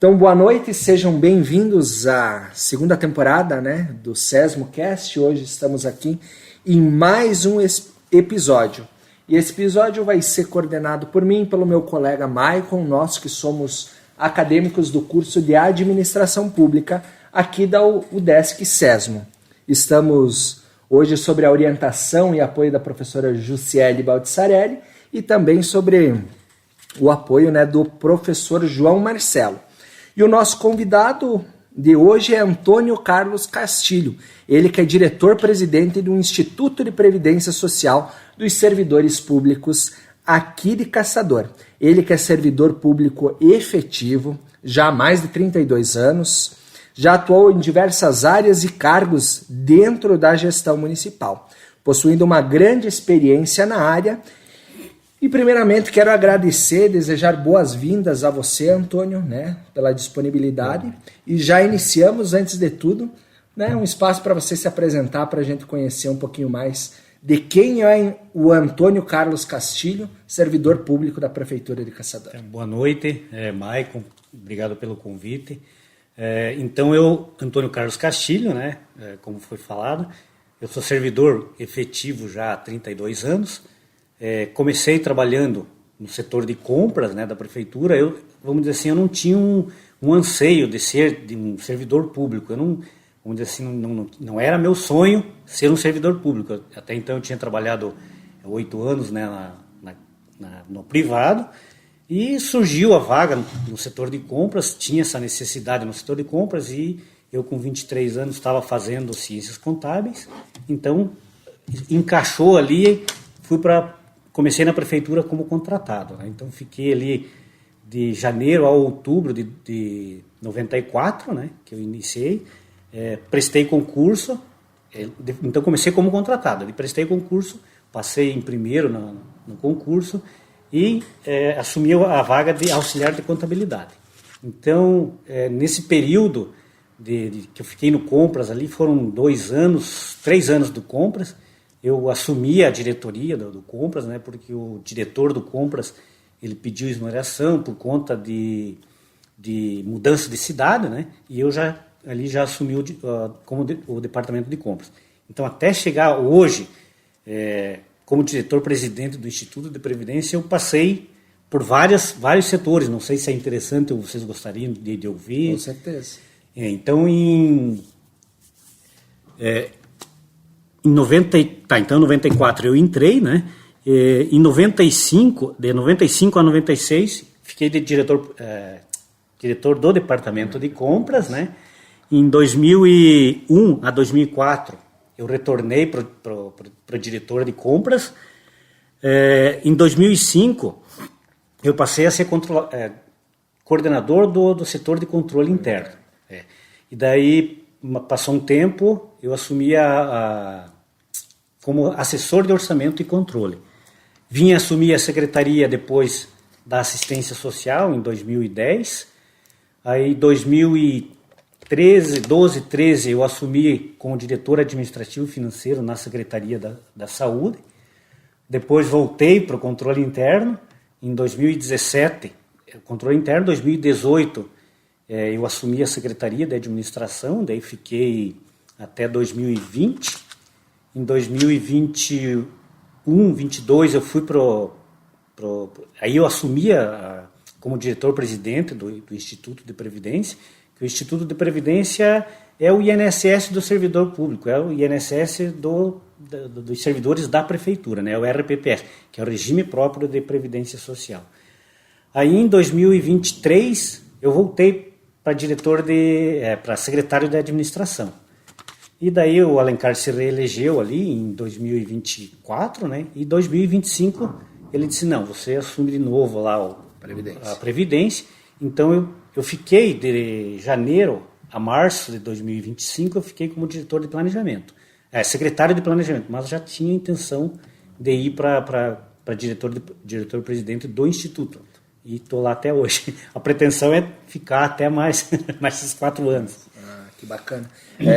Então, boa noite, sejam bem-vindos à segunda temporada, do SESMOcast. Hoje estamos aqui em mais um episódio. E esse episódio vai ser coordenado por mim e pelo meu colega Maicon, nós que somos acadêmicos do curso de Administração Pública aqui da UDESC SESMO. Estamos hoje sobre a orientação e apoio da professora Jussiele Baldissarelli e também sobre o apoio do professor João Marcelo. E o nosso convidado de hoje é Antônio Carlos Castilho, ele que é diretor-presidente do Instituto de Previdência Social dos Servidores Públicos aqui de Caçador. Ele que é servidor público efetivo, já há mais de 32 anos, já atuou em diversas áreas e cargos dentro da gestão municipal, possuindo uma grande experiência na área. E primeiramente quero agradecer, desejar boas-vindas a você, Antônio, pela disponibilidade. E já iniciamos, antes de tudo, um espaço para você se apresentar, para a gente conhecer um pouquinho mais de quem é o Antônio Carlos Castilho, servidor público da Prefeitura de Caçador. Boa noite, Maicon, obrigado pelo convite. Então eu, Antônio Carlos Castilho, como foi falado, eu sou servidor efetivo já há 32 anos. Comecei trabalhando no setor de compras da prefeitura. Vamos dizer assim, eu não tinha um anseio de ser um servidor público. Eu não, vamos dizer assim, não era meu sonho ser um servidor público. Até então eu tinha trabalhado 8 anos no privado e surgiu a vaga no setor de compras. Tinha essa necessidade no setor de compras e eu com 23 anos estava fazendo ciências contábeis. Então encaixou ali, comecei na prefeitura como contratado. Então, fiquei ali de janeiro a outubro de 94, que eu iniciei. Prestei concurso. Então, comecei como contratado. Prestei concurso, passei em primeiro no concurso e assumi a vaga de auxiliar de contabilidade. Então, nesse período que eu fiquei no compras ali, foram 3 anos do compras. Eu assumi a diretoria do Compras, porque o diretor do Compras ele pediu exoneração por conta de mudança de cidade, e eu ali já assumi como o departamento de Compras. Então, até chegar hoje, como diretor-presidente do Instituto de Previdência, eu passei por vários setores. Não sei se é interessante ou vocês gostariam de ouvir. Com certeza. Então, em 94 eu entrei, em 95, de 95 a 96, fiquei de diretor do departamento de compras, Em 2001 a 2004 eu retornei para o diretor de compras. Em 2005 eu passei a ser coordenador do setor de controle interno. E daí passou um tempo, eu assumi como assessor de orçamento e controle. Vim assumir a secretaria depois da assistência social em 2010. Aí em 2012, 13 eu assumi como diretor administrativo e financeiro na Secretaria da Saúde. Depois voltei para o controle interno em 2017, controle interno. 2018 eu assumi a Secretaria de Administração, daí fiquei até 2020. Em 2021, 22 eu fui aí eu assumi como diretor-presidente do Instituto de Previdência, que o Instituto de Previdência é o INSS do servidor público, é o INSS dos servidores da prefeitura, é o RPPS, que é o Regime Próprio de Previdência Social. Aí em 2023 eu voltei para secretário de administração. E daí o Alencar se reelegeu ali em 2024, E em 2025 ele disse, não, você assume de novo lá a Previdência. Então eu fiquei de janeiro a março de 2025, eu fiquei como diretor de planejamento. Secretário de planejamento, mas já tinha intenção de ir para diretor-presidente do Instituto. E estou lá até hoje. A pretensão é ficar até mais esses 4 anos. Que bacana.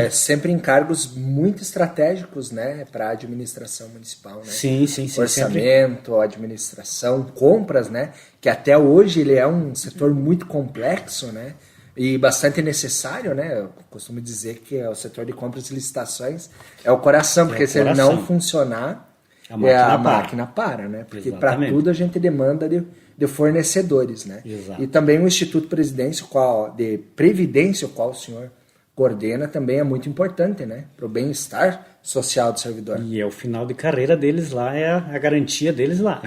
Sempre em cargos muito estratégicos, né, para a administração municipal, né? Sim. Orçamento, sempre. Administração, compras, né? Que até hoje ele é um setor muito complexo, né? E bastante necessário, né? Eu costumo dizer que o setor de compras e licitações é o coração, porque se ele não funcionar, a máquina para, né? Porque para tudo a gente demanda de fornecedores, né? Exato. E também o Instituto de Previdência, o qual o senhor coordena, também é muito importante, né? Para o bem-estar social do servidor. E é o final de carreira deles lá, é a garantia deles lá.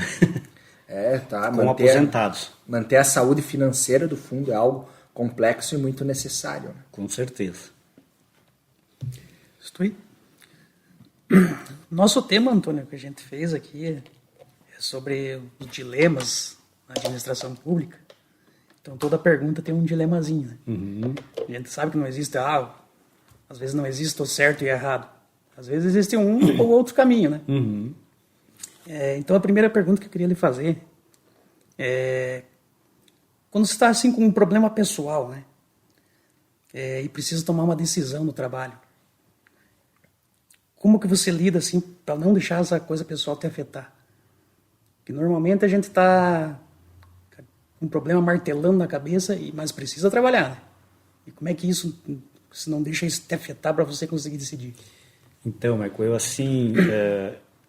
Como aposentados. Manter a saúde financeira do fundo é algo complexo e muito necessário. Né? Com certeza. Estou aí. Nosso tema, Antônio, que a gente fez aqui é sobre os dilemas na administração pública. Então, toda pergunta tem um dilemazinho. Né? Uhum. A gente sabe que não existe, às vezes não existe o certo e errado. Às vezes existe um ou outro caminho. Né? Uhum. Então, a primeira pergunta que eu queria lhe fazer é: quando você está assim, com um problema pessoal, né? E precisa tomar uma decisão no trabalho, como que você lida assim para não deixar essa coisa pessoal te afetar? Porque normalmente a gente está com um problema martelando na cabeça, mas precisa trabalhar, né? E como é que isso, se não deixa isso te afetar para você conseguir decidir? Então, Michael, eu assim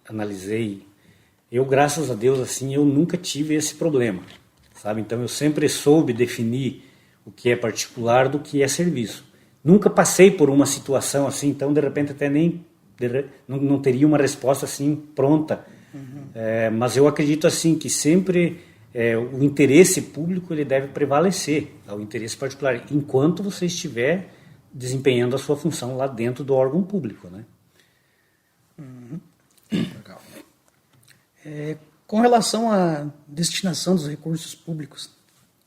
analisei. Eu, graças a Deus, assim, eu nunca tive esse problema, sabe? Então, eu sempre soube definir o que é particular do que é serviço. Nunca passei por uma situação assim, então, de repente, até nem não teria uma resposta assim pronta. Uhum. Mas eu acredito assim que sempre o interesse público ele deve prevalecer ao interesse particular, enquanto você estiver desempenhando a sua função lá dentro do órgão público, né? Uhum. Legal. Com relação à destinação dos recursos públicos,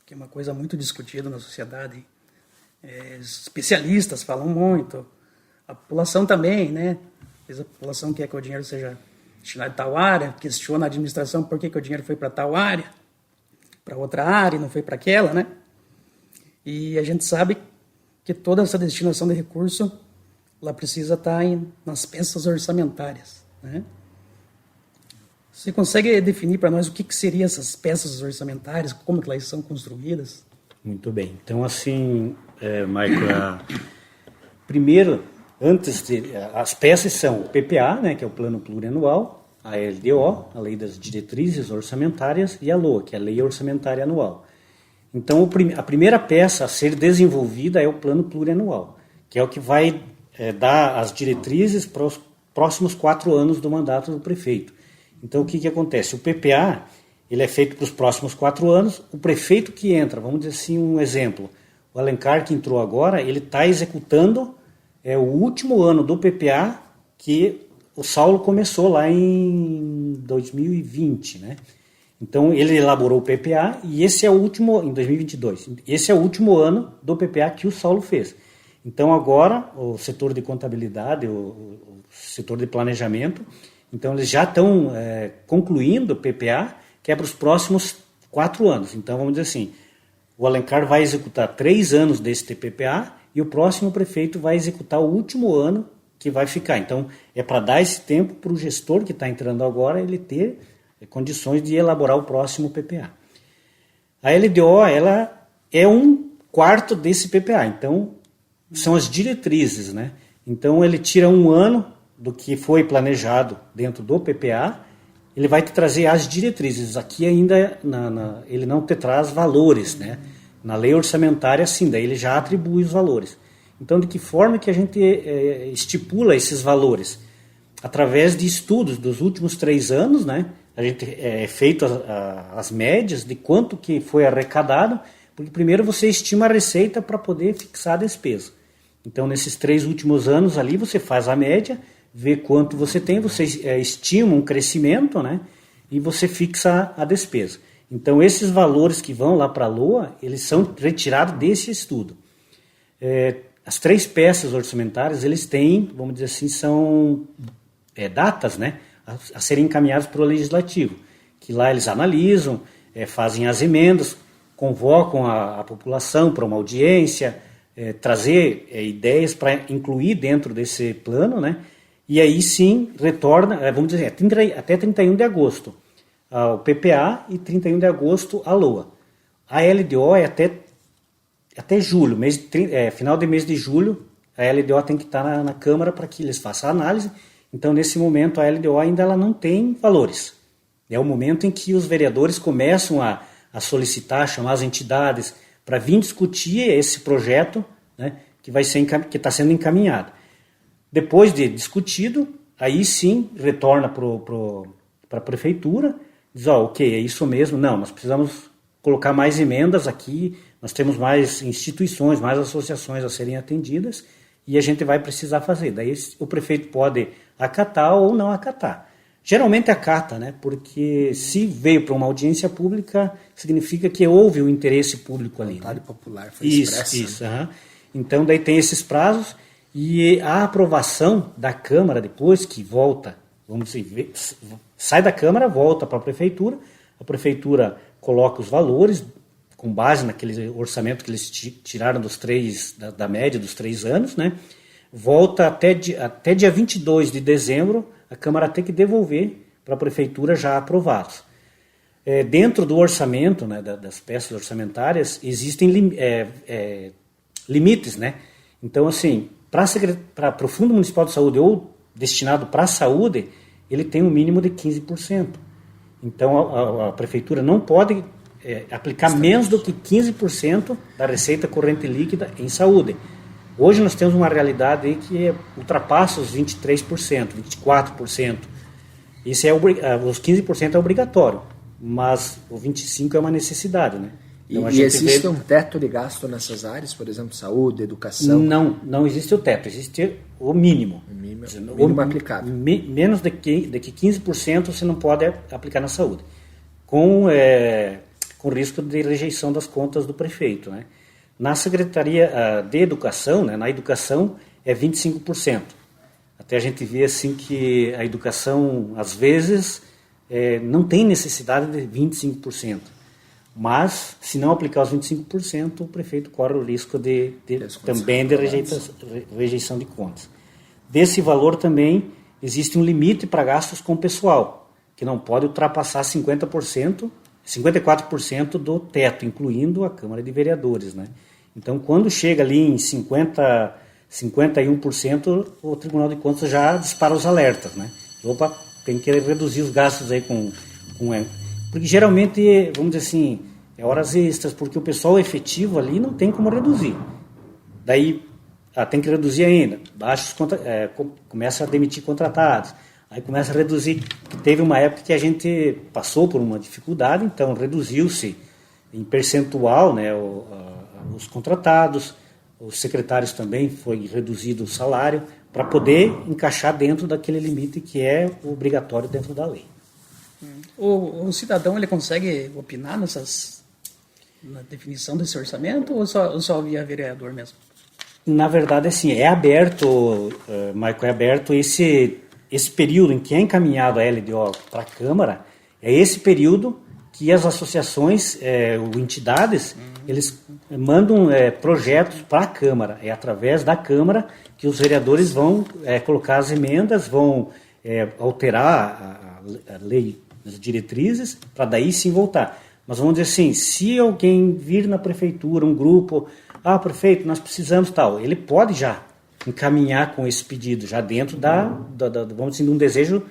que é uma coisa muito discutida na sociedade, especialistas falam muito, a população também, né? Às vezes a população quer que o dinheiro seja destinado a tal área, questiona a administração por que o dinheiro foi para tal área, para outra área, não foi para aquela, né? E a gente sabe que toda essa destinação de recurso, ela precisa estar nas peças orçamentárias, né? Você consegue definir para nós o que seriam essas peças orçamentárias, como que elas são construídas? Muito bem. Então, assim, Michael, primeiro, as peças são o PPA, né, que é o Plano Plurianual, a LDO, a Lei das Diretrizes Orçamentárias, e a LOA, que é a Lei Orçamentária Anual. Então, a primeira peça a ser desenvolvida é o Plano Plurianual, que é o que vai dar as diretrizes para os próximos 4 anos do mandato do prefeito. Então, o que acontece? O PPA ele é feito para os próximos 4 anos. O prefeito que entra, vamos dizer assim, um exemplo, o Alencar que entrou agora, ele está executando o último ano do PPA que o Saulo começou lá em 2020, né? Então, ele elaborou o PPA e esse é o último, em 2022, esse é o último ano do PPA que o Saulo fez. Então, agora, o setor de contabilidade, o setor de planejamento, então eles já estão concluindo o PPA, que é para os próximos 4 anos. Então, vamos dizer assim, o Alencar vai executar 3 anos desse PPA e o próximo prefeito vai executar o último ano que vai ficar. Então, é para dar esse tempo para o gestor que está entrando agora, ele ter condições de elaborar o próximo PPA. A LDO, ela é 1/4 desse PPA, então são as diretrizes, né? Então, ele tira 1 ano do que foi planejado dentro do PPA, ele vai te trazer as diretrizes. Aqui ainda ele não te traz valores, né? Na lei orçamentária, sim, daí ele já atribui os valores. Então, de que forma que a gente estipula esses valores? Através de estudos dos últimos 3 anos, né? A gente feito as médias de quanto que foi arrecadado, porque primeiro você estima a receita para poder fixar a despesa. Então, nesses 3 últimos anos ali, você faz a média, vê quanto você tem, você estima um crescimento, né? E você fixa a despesa. Então, esses valores que vão lá para a LOA, eles são retirados desse estudo. As 3 peças orçamentárias, eles têm, vamos dizer assim, são datas, né? A serem encaminhadas para o Legislativo, que lá eles analisam, fazem as emendas, convocam a população para uma audiência, trazer ideias para incluir dentro desse plano, né? E aí sim retorna, vamos dizer, até 31 de agosto o PPA e 31 de agosto a LOA. A LDO é até julho, final de mês de julho, a LDO tem que estar na Câmara para que eles façam a análise. Então, nesse momento, a LDO ainda ela não tem valores. É o momento em que os vereadores começam a solicitar, chamar as entidades para vir discutir esse projeto, né, que está sendo encaminhado. Depois de discutido, aí sim retorna para a prefeitura, diz, ok, é isso mesmo, não, nós precisamos colocar mais emendas aqui, nós temos mais instituições, mais associações a serem atendidas, e a gente vai precisar fazer. Daí o prefeito pode acatar ou não acatar. Geralmente acata, né? Porque se veio para uma audiência pública, significa que houve o interesse público ali. A vontade popular foi expressa. Isso. Então, daí tem esses prazos, e a aprovação da Câmara, depois que volta, vamos dizer, sai da Câmara, volta para a Prefeitura coloca os valores, com base naquele orçamento que eles tiraram da média dos 3 anos, né? Volta até dia 22 de dezembro, a Câmara tem que devolver para a Prefeitura já aprovados. Dentro do orçamento, né, das peças orçamentárias, existem limites, né? Então, assim, para o Fundo Municipal de Saúde ou destinado para a saúde, ele tem um mínimo de 15%. Então, a Prefeitura não pode aplicar menos do que 15% da receita corrente líquida em saúde. Hoje nós temos uma realidade aí que ultrapassa os 23%, 24%. Isso os 15% é obrigatório, mas o 25% é uma necessidade, né? Então, e existe um teto de gasto nessas áreas, por exemplo, saúde, educação? Não existe o teto, existe o mínimo. O mínimo aplicável. Menos de que 15% você não pode aplicar na saúde, com risco de rejeição das contas do prefeito, né? Na Secretaria de Educação, né, na educação, é 25%. Até a gente vê assim que a educação, às vezes, não tem necessidade de 25%. Mas, se não aplicar os 25%, o prefeito corre o risco também de rejeição de contas. Desse valor também existe um limite para gastos com pessoal, que não pode ultrapassar 54% do teto, incluindo a Câmara de Vereadores, né? Então, quando chega ali em 51%, o Tribunal de Contas já dispara os alertas, né? Opa, tem que reduzir os gastos aí porque geralmente, vamos dizer assim, horas extras, porque o pessoal efetivo ali não tem como reduzir. Daí, tem que reduzir ainda. Começa a demitir contratados. Aí começa a reduzir. Teve uma época que a gente passou por uma dificuldade, então reduziu-se em percentual, né, os contratados, os secretários também foi reduzido o salário para poder encaixar dentro daquele limite que é obrigatório dentro da lei. O cidadão ele consegue opinar na definição desse orçamento ou só via vereador mesmo? Na verdade, assim, é aberto, Michael, é aberto esse período em que é encaminhado a LDO para a Câmara, é esse período que as associações ou entidades, eles mandam projetos para a Câmara. É através da Câmara que os vereadores vão colocar as emendas, vão alterar a lei, as diretrizes, para daí sim voltar. Mas vamos dizer assim, se alguém vir na prefeitura, um grupo, prefeito, nós precisamos tal, ele pode já encaminhar com esse pedido, já dentro vamos dizer, de um desejo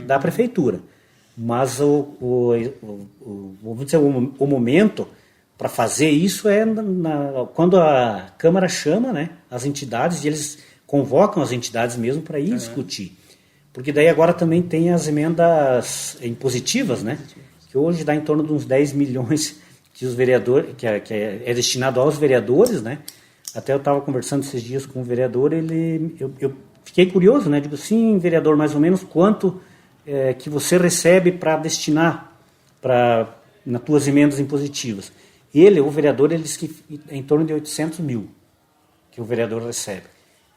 da prefeitura. Mas vamos dizer, o momento para fazer isso quando a Câmara chama, né, as entidades, e eles convocam as entidades mesmo para ir discutir. Porque daí agora também tem as emendas impositivas, né, que hoje dá em torno de uns 10 milhões que os vereadores, que é destinado aos vereadores, né. Até eu estava conversando esses dias com o vereador, eu fiquei curioso, né, digo, sim, vereador, mais ou menos quanto que você recebe para destinar nas tuas emendas impositivas. O vereador, ele disse que é em torno de 800 mil que o vereador recebe.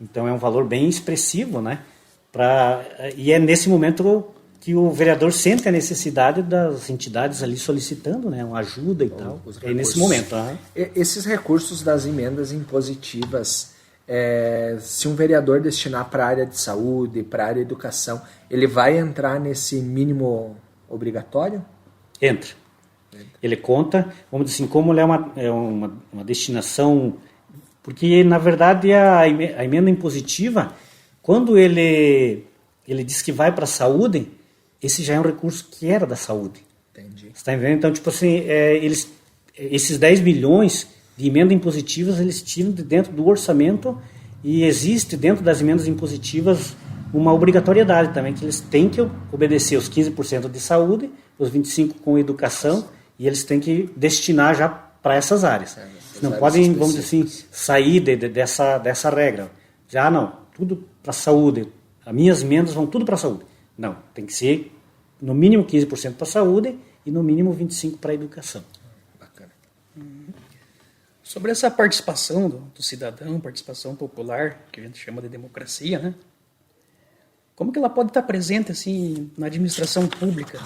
Então é um valor bem expressivo, né? E é nesse momento que o vereador sente a necessidade das entidades ali solicitando, né, uma ajuda e tal. É nesse momento. Esses recursos das emendas impositivas, se um vereador destinar para a área de saúde, para a área de educação, ele vai entrar nesse mínimo obrigatório? Entra. Ele conta, vamos dizer assim, como ele é uma destinação, porque na verdade a emenda impositiva, quando ele diz que vai para a saúde, esse já é um recurso que era da saúde. Entendi. Você está entendendo? Então, tipo assim, esses 10 milhões de emendas impositivas, eles tiram de dentro do orçamento, e existe dentro das emendas impositivas uma obrigatoriedade também, que eles têm que obedecer os 15% de saúde, os 25% com educação, e eles têm que destinar já para essas áreas. Não podem, vamos dizer assim, sair dessa regra. Já não, tudo para saúde. As minhas emendas vão tudo para saúde. Não, tem que ser no mínimo 15% para saúde e no mínimo 25% para educação. Bacana. Sobre essa participação do cidadão, participação popular, que a gente chama de democracia, né? Como que ela pode estar presente assim na administração pública,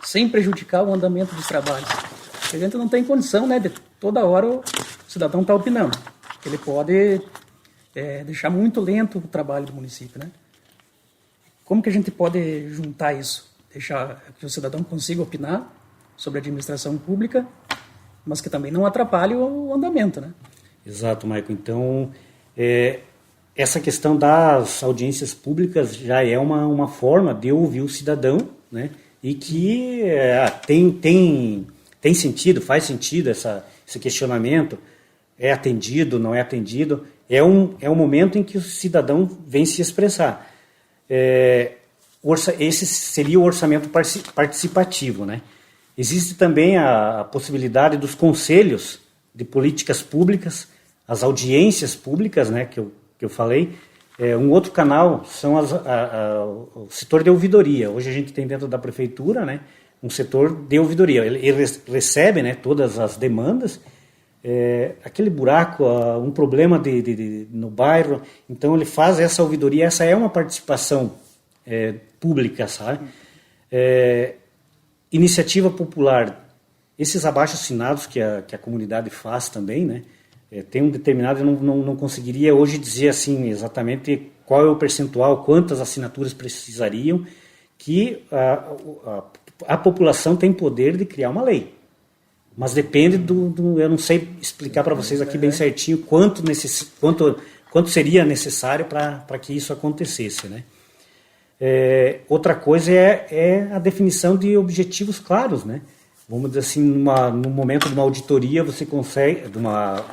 sem prejudicar o andamento dos trabalhos? Porque a gente não tem condição, né, de toda hora o cidadão estar opinando. Ele pode deixar muito lento o trabalho do município, né? Como que a gente pode juntar isso? Deixar que o cidadão consiga opinar sobre a administração pública, mas que também não atrapalhe o andamento, né? Exato, Maico. Então, essa questão das audiências públicas já é uma forma de ouvir o cidadão, né? E que tem sentido, faz sentido esse questionamento, é atendido, não é atendido. É um momento em que o cidadão vem se expressar. Esse seria o orçamento participativo, né? Existe também a possibilidade dos conselhos de políticas públicas, as audiências públicas, né, que eu falei. Um outro canal são o setor de ouvidoria. Hoje a gente tem dentro da prefeitura, né, um setor de ouvidoria. Ele recebe, né, todas as demandas. Aquele buraco, um problema no bairro, então ele faz essa ouvidoria. Essa é uma participação pública, sabe? Iniciativa popular, esses abaixo-assinados que a comunidade faz também, né? Tem um determinado, eu não conseguiria hoje dizer assim exatamente qual é o percentual, quantas assinaturas precisariam, que a população tem poder de criar uma lei. Mas depende eu não sei explicar para vocês aqui bem certinho quanto seria necessário para que isso acontecesse, né? Outra coisa é a definição de objetivos claros, né? Vamos dizer assim, no momento de uma auditoria, você consegue, de uma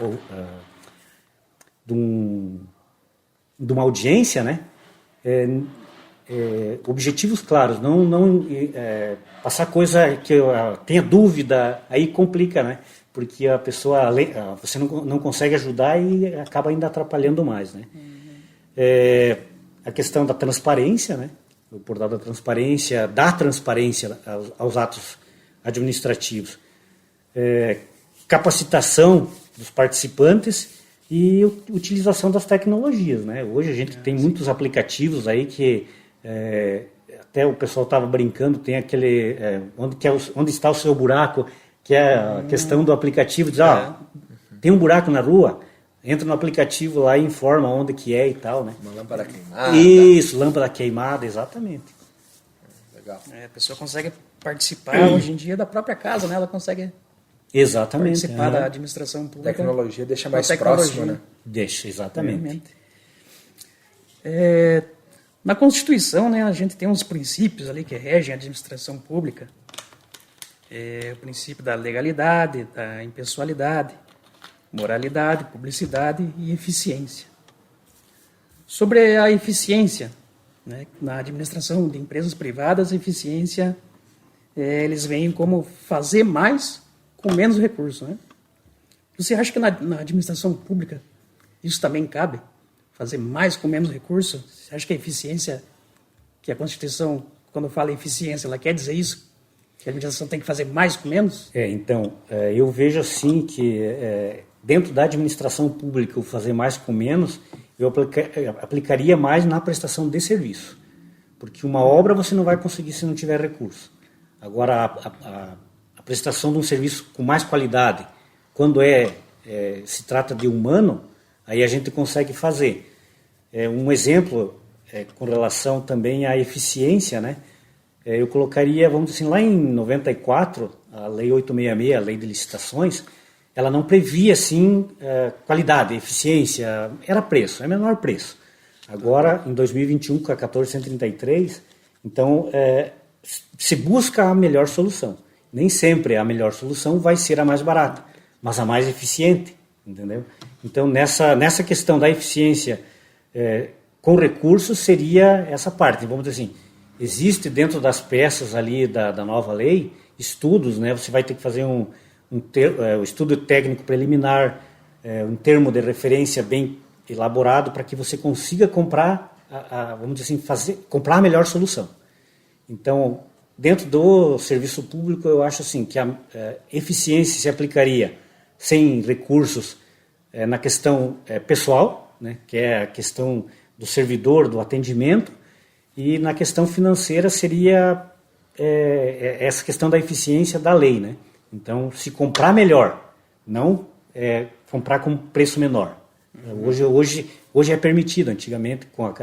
audiência, né? Objetivos claros, não passar coisa que tenha dúvida, aí complica, né? Porque a pessoa, você não consegue ajudar e acaba ainda atrapalhando mais, né? A questão da transparência, né? O portal da transparência, aos atos administrativos. Capacitação dos participantes e utilização das tecnologias, né? Hoje a gente tem muitos aplicativos aí que até o pessoal estava brincando, tem aquele onde está o seu buraco, que é a questão do aplicativo, diz, tem um buraco na rua, entra no aplicativo lá e informa onde que é e tal, né? Uma lâmpada queimada. Isso, lâmpada queimada, exatamente. Legal. A pessoa consegue participar hoje em dia da própria casa, né? Ela consegue participar da administração pública. A tecnologia deixa mais próximo, né? Deixa, exatamente. Na Constituição, né, a gente tem uns princípios ali que regem a administração pública. O princípio da legalidade, da impessoalidade, moralidade, publicidade e eficiência. Sobre a eficiência, né, na administração de empresas privadas, a eficiência, eles veem como fazer mais com menos recursos, né? Você acha que na administração pública isso também cabe? Fazer mais com menos recursos? Você acha que a eficiência, que a Constituição, quando fala eficiência, ela quer dizer isso? Que a administração tem que fazer mais com menos? Então, eu vejo assim que dentro da administração pública, o fazer mais com menos, eu aplicaria mais na prestação de serviço. porque uma obra você não vai conseguir se não tiver recurso. Agora, a prestação de um serviço com mais qualidade, quando se trata de humano, aí a gente consegue fazer. Um exemplo com relação também à eficiência, né? Eu colocaria, vamos dizer assim, lá em 94, a Lei 866, a Lei de Licitações, ela não previa, assim, qualidade, eficiência, era preço, é menor preço. Agora, em 2021, com a 1433, então, se busca a melhor solução. Nem sempre a melhor solução vai ser a mais barata, mas a mais eficiente, entendeu? Então, nessa questão da eficiência com recursos, seria essa parte. Vamos dizer assim, existe dentro das peças ali da nova lei, estudos, né? Você vai ter que fazer um estudo técnico preliminar, um termo de referência bem elaborado para que você consiga comprar, vamos dizer assim, comprar a melhor solução. Então, dentro do serviço público, eu acho assim que a eficiência se aplicaria sem recursos na questão pessoal, né, que é a questão do servidor, do atendimento, e na questão financeira seria essa questão da eficiência da lei, né? Então, se comprar melhor, não comprar com preço menor. Hoje é permitido, antigamente com a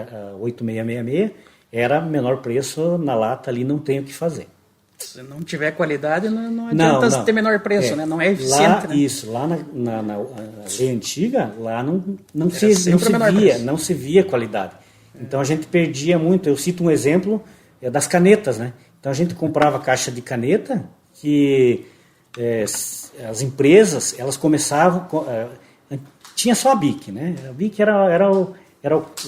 8666 era menor preço na lata, ali não tem o que fazer. Se não tiver qualidade, não adianta ter menor preço, né? Não é eficiente. Lá, né? Isso, lá na lei antiga, lá não se via qualidade. Então a gente perdia muito. Eu cito um exemplo das canetas, né? Então a gente comprava caixa de caneta que as empresas, elas começavam... tinha só a BIC, né? A BIC era o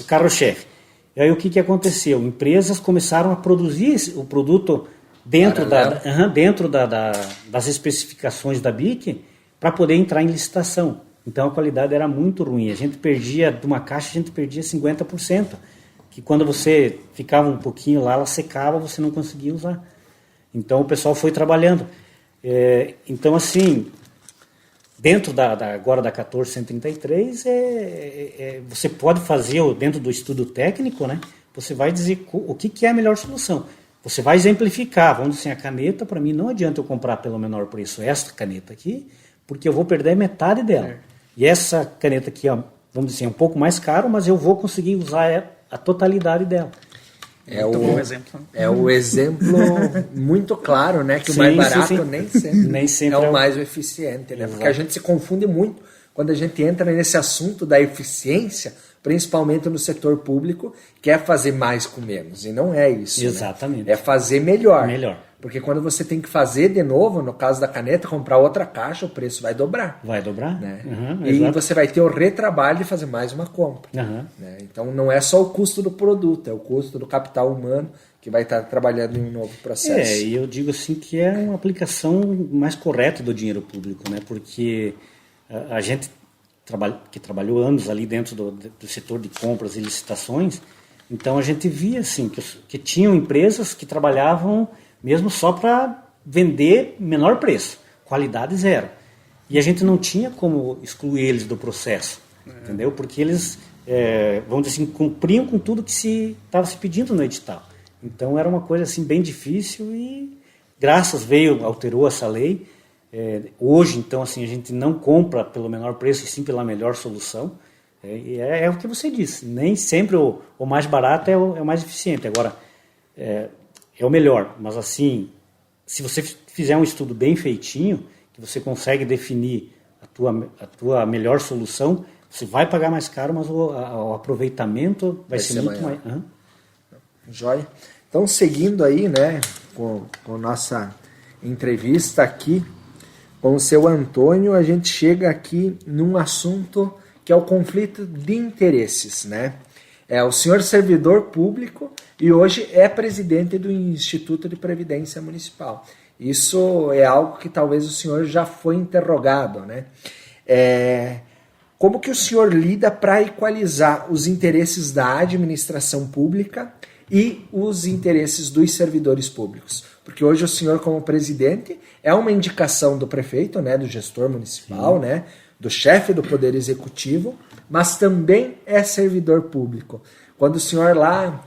carro-chefe. E aí o que aconteceu? Empresas começaram a produzir o produto dentro das especificações da BIC para poder entrar em licitação. Então a qualidade era muito ruim. A gente perdia, de uma caixa, a gente perdia 50%. Que quando você ficava um pouquinho lá, ela secava, você não conseguia usar. Então o pessoal foi trabalhando. Então, assim, dentro agora da 1433, você pode fazer, dentro do estudo técnico, né, você vai dizer o que é a melhor solução. Você vai exemplificar, vamos dizer assim, a caneta, para mim, não adianta eu comprar pelo menor preço esta caneta aqui, porque eu vou perder metade dela. E essa caneta aqui, vamos dizer assim, é um pouco mais caro, mas eu vou conseguir usar a totalidade dela. Bom exemplo. É o exemplo muito claro, né? Que o mais barato nem sempre é o mais eficiente, né? Porque a gente se confunde muito quando a gente entra nesse assunto da eficiência, principalmente no setor público, que é fazer mais com menos. E não é isso. Exatamente. Né? É fazer melhor. Porque quando você tem que fazer de novo, no caso da caneta, comprar outra caixa, o preço vai dobrar. Vai dobrar. Né? E você vai ter o retrabalho de fazer mais uma compra. Né? Então não é só o custo do produto, é o custo do capital humano que vai estar trabalhando em um novo processo. E eu digo assim que é uma aplicação mais correta do dinheiro público, né? Porque a gente que trabalhou anos ali dentro do setor de compras e licitações, então a gente via assim, que tinham empresas que trabalhavam mesmo só para vender menor preço, qualidade zero. E a gente não tinha como excluir eles do processo, entendeu? Porque eles, vamos dizer assim, cumpriam com tudo que estava se pedindo no edital. Então era uma coisa assim bem difícil e alterou essa lei. Hoje, então, assim, a gente não compra pelo menor preço, e sim pela melhor solução. É o que você disse, nem sempre o mais barato é o mais eficiente. Agora, é o melhor, mas assim, se você fizer um estudo bem feitinho, que você consegue definir a tua melhor solução, você vai pagar mais caro, mas o aproveitamento vai ser muito mais... Joia. Então, seguindo aí, né, com nossa entrevista aqui com o seu Antônio, a gente chega aqui num assunto que é o conflito de interesses, né? É o senhor servidor público e hoje é presidente do Instituto de Previdência Municipal. Isso é algo que talvez o senhor já foi interrogado, né? Como que o senhor lida para equalizar os interesses da administração pública e os interesses dos servidores públicos? Porque hoje o senhor, como presidente, é uma indicação do prefeito, né, do gestor municipal, né, do chefe do Poder Executivo, mas também é servidor público. Quando o senhor lá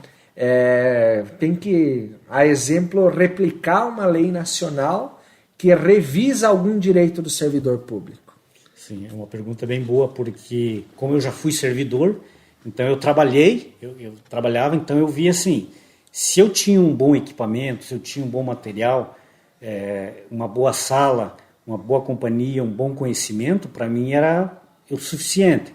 tem que, a exemplo, replicar uma lei nacional que revisa algum direito do servidor público? Sim, é uma pergunta bem boa, porque como eu já fui servidor, então eu trabalhava, então eu via assim, se eu tinha um bom equipamento, se eu tinha um bom material, uma boa sala, uma boa companhia, um bom conhecimento, para mim era o suficiente.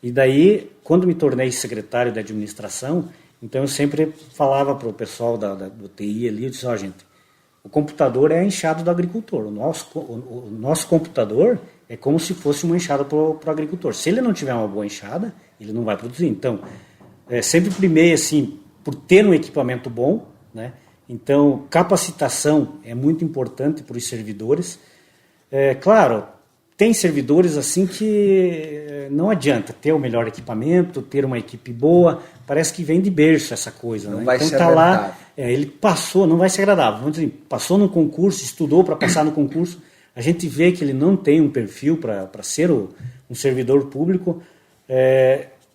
E daí, quando me tornei secretário da administração, então eu sempre falava para o pessoal do TI ali, eu disse, gente, o computador é a enxada do agricultor. O nosso computador é como se fosse uma enxada para o agricultor. Se ele não tiver uma boa enxada, ele não vai produzir. Então, sempre primei assim, por ter um equipamento bom, né? Então, capacitação é muito importante para os servidores. Claro, tem servidores assim que não adianta ter o melhor equipamento, ter uma equipe boa, parece que vem de berço essa coisa. Não né? vai então ser tá agradável. lá, ele passou, não vai ser agradável. Vamos dizer, passou no concurso, estudou para passar no concurso, a gente vê que ele não tem um perfil para ser um servidor público.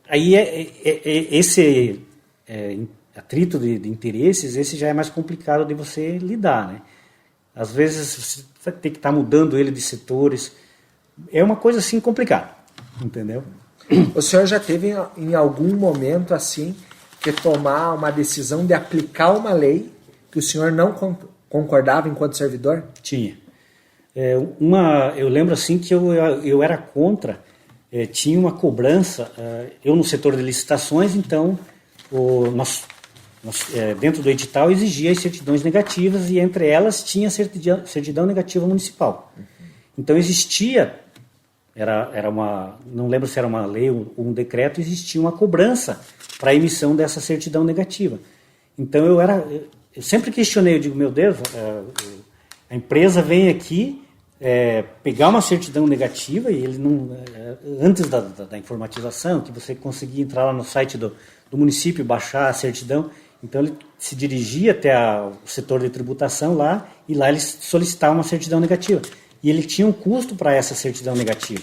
Aí esse atrito de interesses, esse já é mais complicado de você lidar, né? Às vezes você vai ter que estar mudando ele de setores. É uma coisa assim complicada, entendeu? O senhor já teve em algum momento assim que tomar uma decisão de aplicar uma lei que o senhor não concordava enquanto servidor? Tinha. Eu lembro assim que eu era contra, tinha uma cobrança, eu no setor de licitações, então dentro do edital exigia as certidões negativas e entre elas tinha certidão negativa municipal. Então existia, não lembro se era uma lei ou um decreto, existia uma cobrança para a emissão dessa certidão negativa. Então eu sempre questionei, eu digo, meu Deus, a empresa vem aqui pegar uma certidão negativa e ele não, antes da informatização, que você conseguia entrar lá no site do município e baixar a certidão, então ele se dirigia até o setor de tributação lá e lá ele solicitava uma certidão negativa. E ele tinha um custo para essa certidão negativa.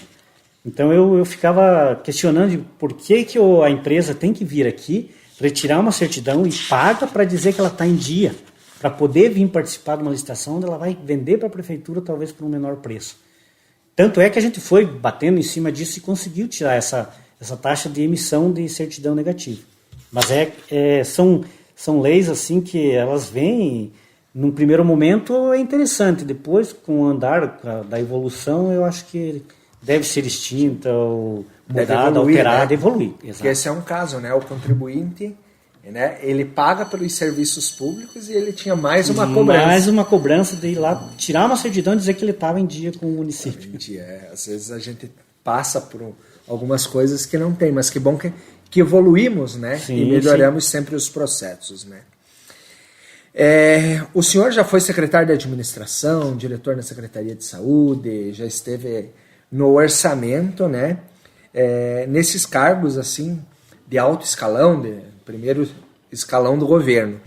Então eu ficava questionando por que a empresa tem que vir aqui, retirar uma certidão e paga para dizer que ela está em dia, para poder vir participar de uma licitação onde ela vai vender para a prefeitura talvez por um menor preço. Tanto é que a gente foi batendo em cima disso e conseguiu tirar essa taxa de emissão de certidão negativa. Mas são leis assim que elas vêm, num primeiro momento é interessante, depois com o andar da evolução eu acho que deve ser extinta ou mudada, alterada, né? Evoluir. Porque esse é um caso, né? O contribuinte, né? Ele paga pelos serviços públicos e ele tinha mais uma cobrança. Mais uma cobrança de ir lá tirar uma certidão e dizer que ele estava em dia com o município. Às vezes a gente passa por algumas coisas que não tem, mas que bom que evoluímos, né? Sim, e melhoramos sempre os processos, né? O senhor já foi secretário de administração, diretor na Secretaria de Saúde, já esteve no orçamento, né? Nesses cargos assim de alto escalão, de primeiro escalão do governo.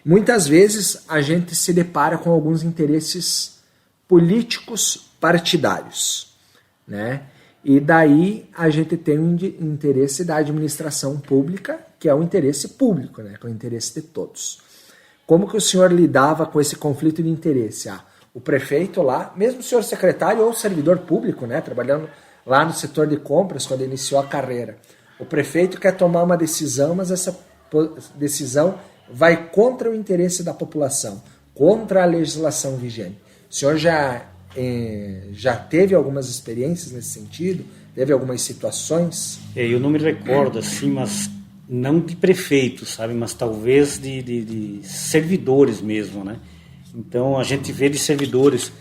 Muitas vezes a gente se depara com alguns interesses políticos partidários, né? E daí a gente tem um interesse da administração pública, que é o interesse público, né? Que é o interesse de todos. Como que o senhor lidava com esse conflito de interesse? O prefeito lá, mesmo o senhor secretário ou servidor público, né? Trabalhando lá no setor de compras quando iniciou a carreira. O prefeito quer tomar uma decisão, mas essa decisão vai contra o interesse da população, contra a legislação vigente. O senhor já teve algumas experiências nesse sentido? Teve algumas situações? Eu não me recordo, assim, mas não de prefeito, sabe? Mas talvez de servidores mesmo, né? Então a gente vê de servidores,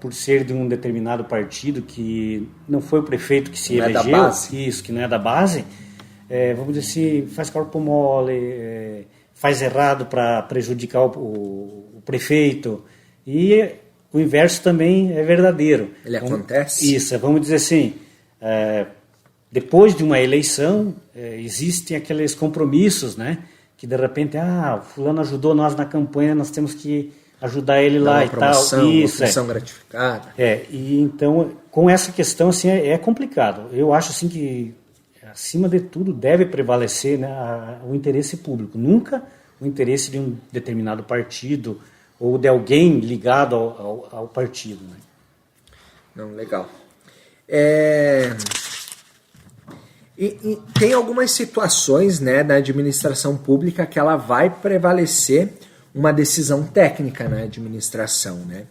por ser de um determinado partido que não foi o prefeito que se elegeu, da base. Isso, que não é da base, vamos dizer assim, faz corpo mole, faz errado para prejudicar o prefeito, e o inverso também é verdadeiro. Ele acontece? Isso, vamos dizer assim, depois de uma eleição, existem aqueles compromissos, né? Que de repente, fulano ajudou nós na campanha, nós temos que ajudar ele lá e promoção, tal. Isso, uma função gratificada. E então, com essa questão, assim, é complicado. Eu acho, assim, que, acima de tudo, deve prevalecer, né, o interesse público. Nunca o interesse de um determinado partido ou de alguém ligado ao partido, né? Não, legal. E tem algumas situações, né, na administração pública que ela vai prevalecer uma decisão técnica na administração, né?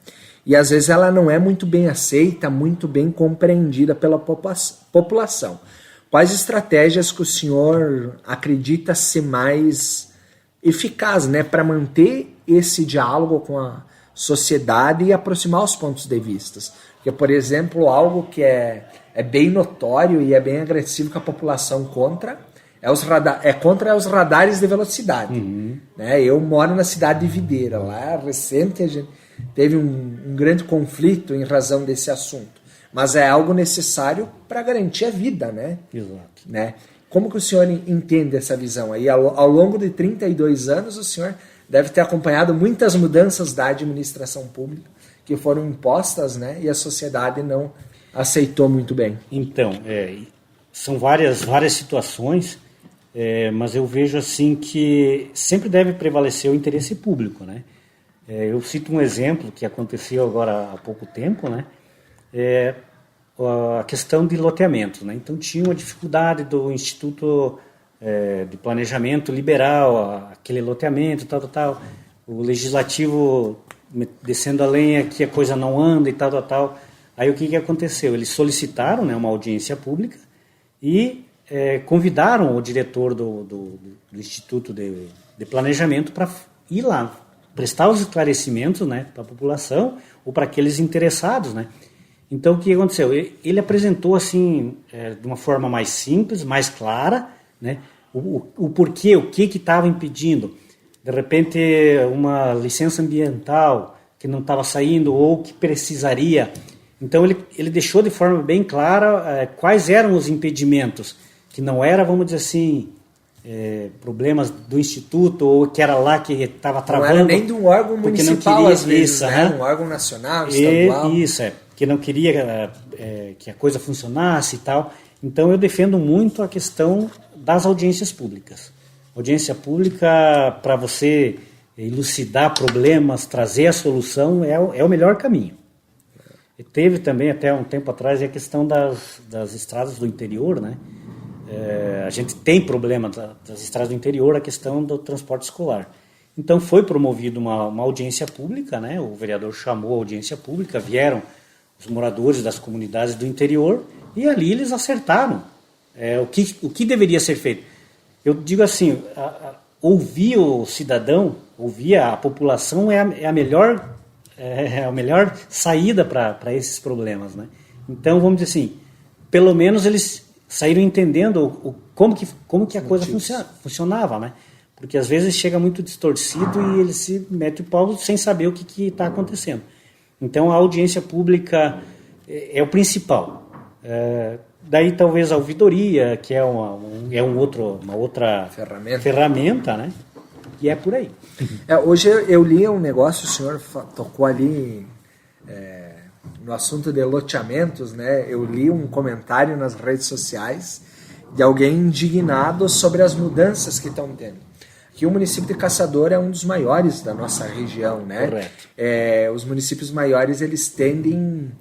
E às vezes ela não é muito bem aceita, muito bem compreendida pela população. Quais estratégias que o senhor acredita ser mais eficaz, né, para manter esse diálogo com a sociedade e aproximar os pontos de vista? Porque, por exemplo, algo que é bem notório e é bem agressivo que a população contra contra os radares de velocidade. Né? Eu moro na cidade de Videira, lá recente a gente teve um grande conflito em razão desse assunto, mas é algo necessário para garantir a vida, né? Exato. Né? Como que o senhor entende essa visão aí? Ao longo de 32 anos, o senhor deve ter acompanhado muitas mudanças da administração pública que foram impostas, né? E a sociedade não aceitou muito bem. Então, são várias situações, mas eu vejo assim que sempre deve prevalecer o interesse público, né? Eu cito um exemplo que aconteceu agora há pouco tempo, né? A questão de loteamento, né? Então tinha uma dificuldade do Instituto de Planejamento liberal, aquele loteamento, tal. O legislativo descendo a lenha que a coisa não anda e tal. Aí o que aconteceu? Eles solicitaram, né, uma audiência pública e convidaram o diretor do Instituto de Planejamento para ir lá, prestar os esclarecimentos, né, para a população ou para aqueles interessados, né? Então o que aconteceu? Ele apresentou assim, de uma forma mais simples, mais clara, né, o porquê, o que estava impedindo. De repente uma licença ambiental que não estava saindo ou que precisaria. Então ele deixou de forma bem clara quais eram os impedimentos, que não era, vamos dizer assim, problemas do Instituto ou que era lá que estava travando. Não era nem de um órgão municipal, às vezes, né? Um órgão nacional, estadual. Isso, que não queria que a coisa funcionasse e tal. Então eu defendo muito a questão das audiências públicas. Audiência pública, para você elucidar problemas, trazer a solução, é o melhor caminho. E teve também, até um tempo atrás, a questão das estradas do interior, né? A gente tem problema das estradas do interior, a questão do transporte escolar. Então foi promovida uma audiência pública, né? O vereador chamou a audiência pública, vieram os moradores das comunidades do interior e ali eles acertaram o que deveria ser feito. Eu digo assim, ouvir o cidadão, ouvir a população é a melhor saída para esses problemas, né? Então, vamos dizer assim, pelo menos eles saíram entendendo como que a coisa funcionava, né? Porque às vezes chega muito distorcido e ele se mete o pau sem saber o que está acontecendo. Então, a audiência pública é o principal. Daí talvez a ouvidoria, que é uma outra ferramenta, né? E é por aí. Hoje eu li um negócio, o senhor tocou ali no assunto de loteamentos, né? Eu li um comentário nas redes sociais de alguém indignado sobre as mudanças que estão tendo. Que o município de Caçador é um dos maiores da nossa região, né? Correto. Os municípios maiores, eles tendem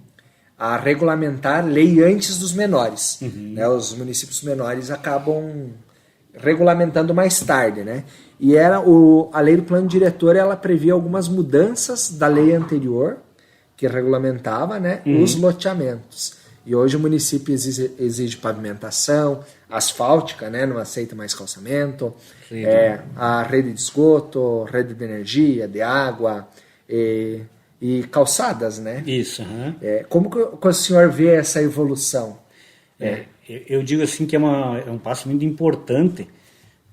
a regulamentar lei antes dos menores. Né? Os municípios menores acabam regulamentando mais tarde, né? E a lei do plano diretor, ela previa algumas mudanças da lei anterior que regulamentava, né, os loteamentos. E hoje o município exige pavimentação asfáltica, né, não aceita mais calçamento, a rede de esgoto, rede de energia, de água e calçadas, né? Isso. Como que o senhor vê essa evolução? Eu digo assim que é um passo muito importante,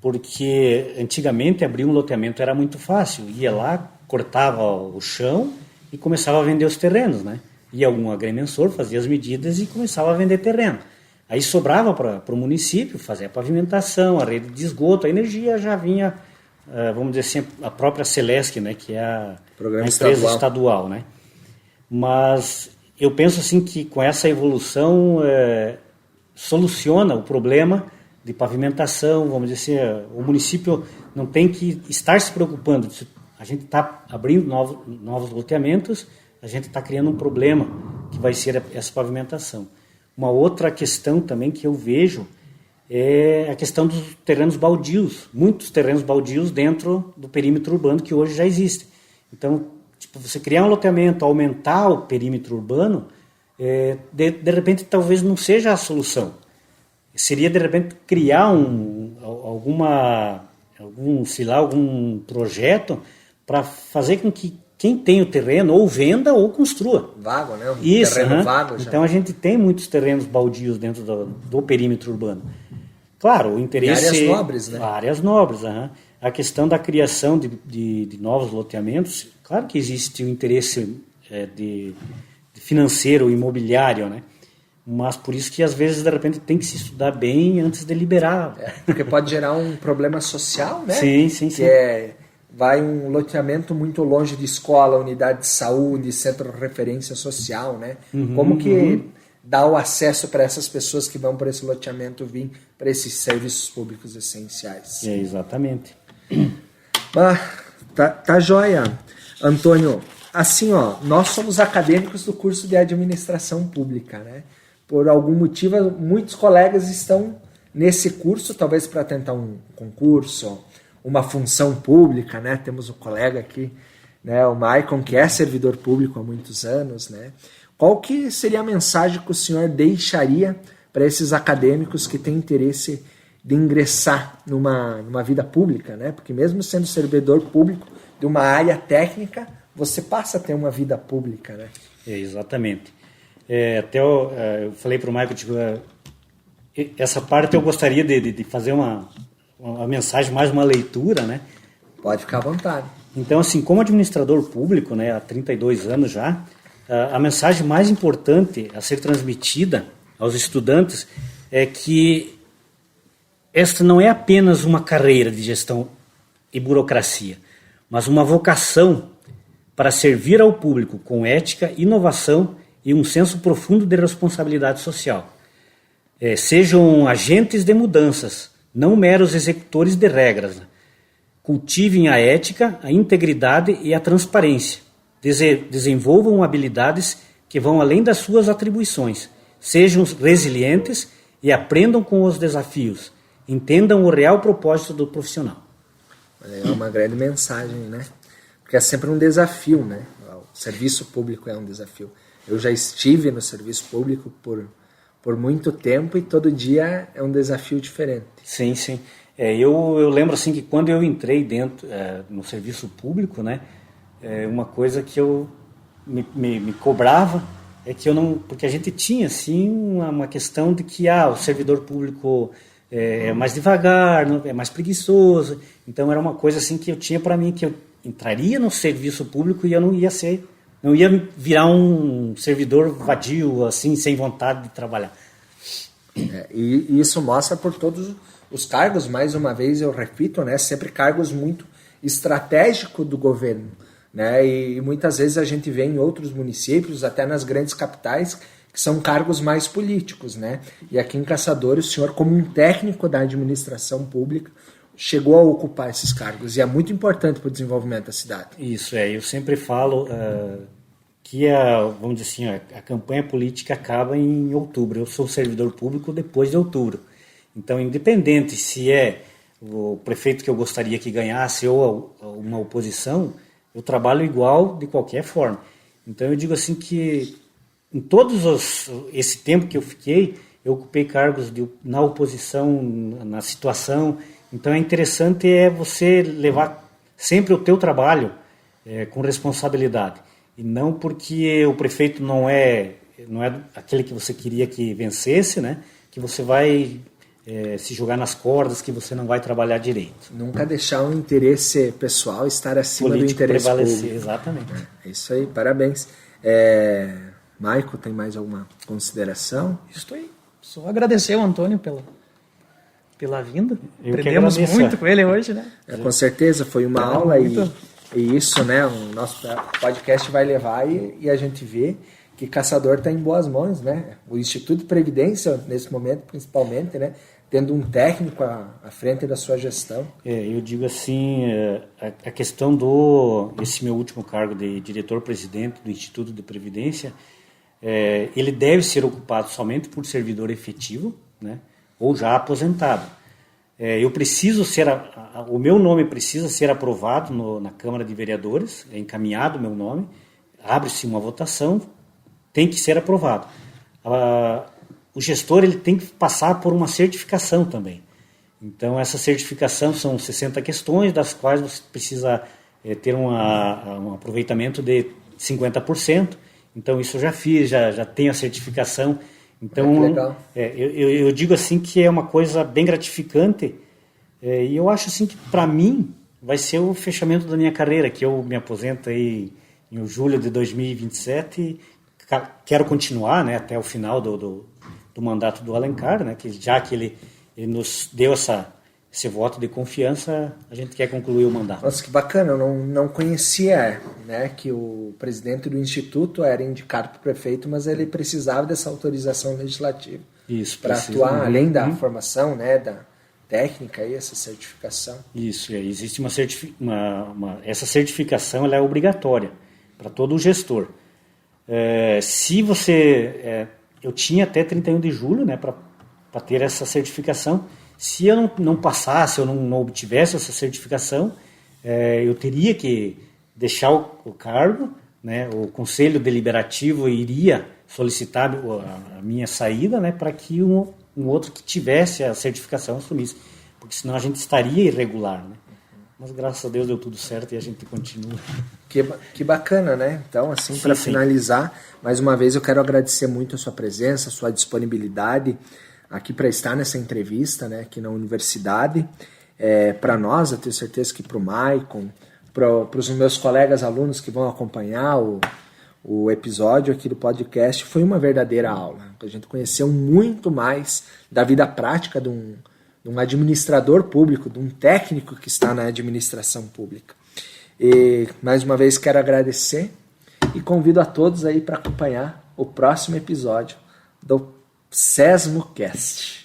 porque antigamente abrir um loteamento era muito fácil. Ia lá, cortava o chão e começava a vender os terrenos, né? Ia algum agrimensor, fazia as medidas e começava a vender terreno. Aí sobrava para o município fazer a pavimentação, a rede de esgoto, a energia já vinha, vamos dizer assim, a própria Celesc, né? Que é a empresa estadual, né? Mas eu penso assim que com essa evolução soluciona o problema de pavimentação, vamos dizer assim, o município não tem que estar se preocupando. A gente está abrindo novos loteamentos, a gente está criando um problema que vai ser essa pavimentação. Uma outra questão também que eu vejo é a questão dos terrenos baldios, muitos terrenos baldios dentro do perímetro urbano que hoje já existe. Então, tipo, você criar um loteamento, aumentar o perímetro urbano, de repente talvez não seja a solução. Seria de repente criar algum projeto para fazer com que quem tem o terreno ou venda ou construa. Vago, né? Isso, terreno vago já. Então a gente tem muitos terrenos baldios dentro do perímetro urbano. Claro, o interesse... E áreas nobres, né? Áreas nobres, A questão da criação de novos loteamentos, claro que existe o interesse de financeiro, imobiliário, né? Mas por isso que às vezes, de repente, tem que se estudar bem antes de liberar. Porque pode gerar um problema social, né? Sim. Vai um loteamento muito longe de escola, unidade de saúde, centro de referência social, né? Como que dá o acesso para essas pessoas que vão para esse loteamento vir para esses serviços públicos essenciais? Exatamente. Tá joia. Antônio, assim, nós somos acadêmicos do curso de administração pública, né? Por algum motivo, muitos colegas estão nesse curso, talvez para tentar um concurso, uma função pública, né? Temos um colega aqui, né, o Maicon, que é servidor público há muitos anos, né? Qual que seria a mensagem que o senhor deixaria para esses acadêmicos que têm interesse de ingressar numa vida pública, né? Porque mesmo sendo servidor público de uma área técnica, você passa a ter uma vida pública, né? Exatamente. Até eu falei para o Maicon, tipo, essa parte eu gostaria de fazer uma mensagem, mais uma leitura, né? Pode ficar à vontade. Então, assim, como administrador público, né, há 32 anos já, a mensagem mais importante a ser transmitida aos estudantes é que esta não é apenas uma carreira de gestão e burocracia, mas uma vocação para servir ao público com ética, inovação e um senso profundo de responsabilidade social. Sejam agentes de mudanças, não meros executores de regras. Cultivem a ética, a integridade e a transparência. Desenvolvam habilidades que vão além das suas atribuições. Sejam resilientes e aprendam com os desafios. Entendam o real propósito do profissional. É uma grande mensagem, né? Porque é sempre um desafio, né? O serviço público é um desafio. Eu já estive no serviço público por muito tempo e todo dia é um desafio diferente. Sim. Eu lembro assim que quando eu entrei dentro no serviço público, né, uma coisa que eu me cobrava é que eu não, porque a gente tinha assim uma questão de que o servidor público é mais devagar, é mais preguiçoso. Então era uma coisa assim que eu tinha para mim, que eu entraria no serviço público e eu não ia virar um servidor vadio, assim, sem vontade de trabalhar. E isso mostra por todos os cargos, mais uma vez eu repito, né, sempre cargos muito estratégicos do governo, né, e muitas vezes a gente vê em outros municípios, até nas grandes capitais, que são cargos mais políticos, né, e aqui em Caçadores o senhor, como um técnico da administração pública, chegou a ocupar esses cargos, e é muito importante para o desenvolvimento da cidade. Isso, eu sempre falo que vamos dizer assim, a campanha política acaba em outubro. Eu sou servidor público depois de outubro. Então, independente se é o prefeito que eu gostaria que ganhasse ou uma oposição, eu trabalho igual de qualquer forma. Então, eu digo assim que em esse tempo que eu fiquei, eu ocupei cargos na oposição, na situação. Então, é interessante você levar sempre o teu trabalho com responsabilidade. E não porque o prefeito não é aquele que você queria que vencesse, né, que você vai se jogar nas cordas, que você não vai trabalhar direito. Nunca deixar o interesse pessoal estar acima político do interesse prevalecer, público. Exatamente. É isso aí, parabéns. Maico, tem mais alguma consideração? Estou aí. Só agradecer ao Antônio pela vinda. Eu Aprendemos que agradeço. muito com ele hoje, né? Com certeza, foi uma aula e isso, né, o nosso podcast vai levar e a gente vê que Caçador está em boas mãos, né? O Instituto de Previdência, nesse momento, principalmente, né, tendo um técnico à frente da sua gestão. Eu digo assim, a questão esse meu último cargo de diretor-presidente do Instituto de Previdência, ele deve ser ocupado somente por servidor efetivo, né, ou já aposentado. Eu preciso o meu nome precisa ser aprovado na Câmara de Vereadores, é encaminhado o meu nome, abre-se uma votação, tem que ser aprovado. O gestor ele tem que passar por uma certificação também. Então, essa certificação são 60 questões, das quais você precisa ter um aproveitamento de 50%. Então, isso eu já fiz, já tenho a certificação. Então, legal. Eu digo assim que é uma coisa bem gratificante, e eu acho assim que, para mim, vai ser o fechamento da minha carreira, que eu me aposento aí em julho de 2027, quero continuar, né, até o final do mandato do Alencar, né, que já que ele nos deu esse voto de confiança, a gente quer concluir o mandato. Nossa, que bacana, eu não conhecia, né, que o presidente do Instituto era indicado para o prefeito, mas ele precisava dessa autorização legislativa para atuar, além da formação, né, da técnica e essa certificação. Isso, existe essa certificação, ela é obrigatória para todo o gestor. Se você... eu tinha até 31 de julho, né, para ter essa certificação. Se eu não passasse, eu não obtivesse essa certificação, eu teria que deixar o cargo, né, o Conselho Deliberativo iria solicitar a minha saída, né, para que um outro que tivesse a certificação assumisse, porque senão a gente estaria irregular, né? Mas graças a Deus deu tudo certo e a gente continua. Que bacana, né? Então, assim, para finalizar, mais uma vez eu quero agradecer muito a sua presença, a sua disponibilidade aqui para estar nessa entrevista, né, aqui na universidade. Para nós, eu tenho certeza que para o Maicon, para os meus colegas alunos que vão acompanhar o episódio aqui do podcast, foi uma verdadeira aula. A gente conheceu muito mais da vida prática de um administrador público, de um técnico que está na administração pública. E, mais uma vez, quero agradecer e convido a todos aí para acompanhar o próximo episódio do SESMOcast.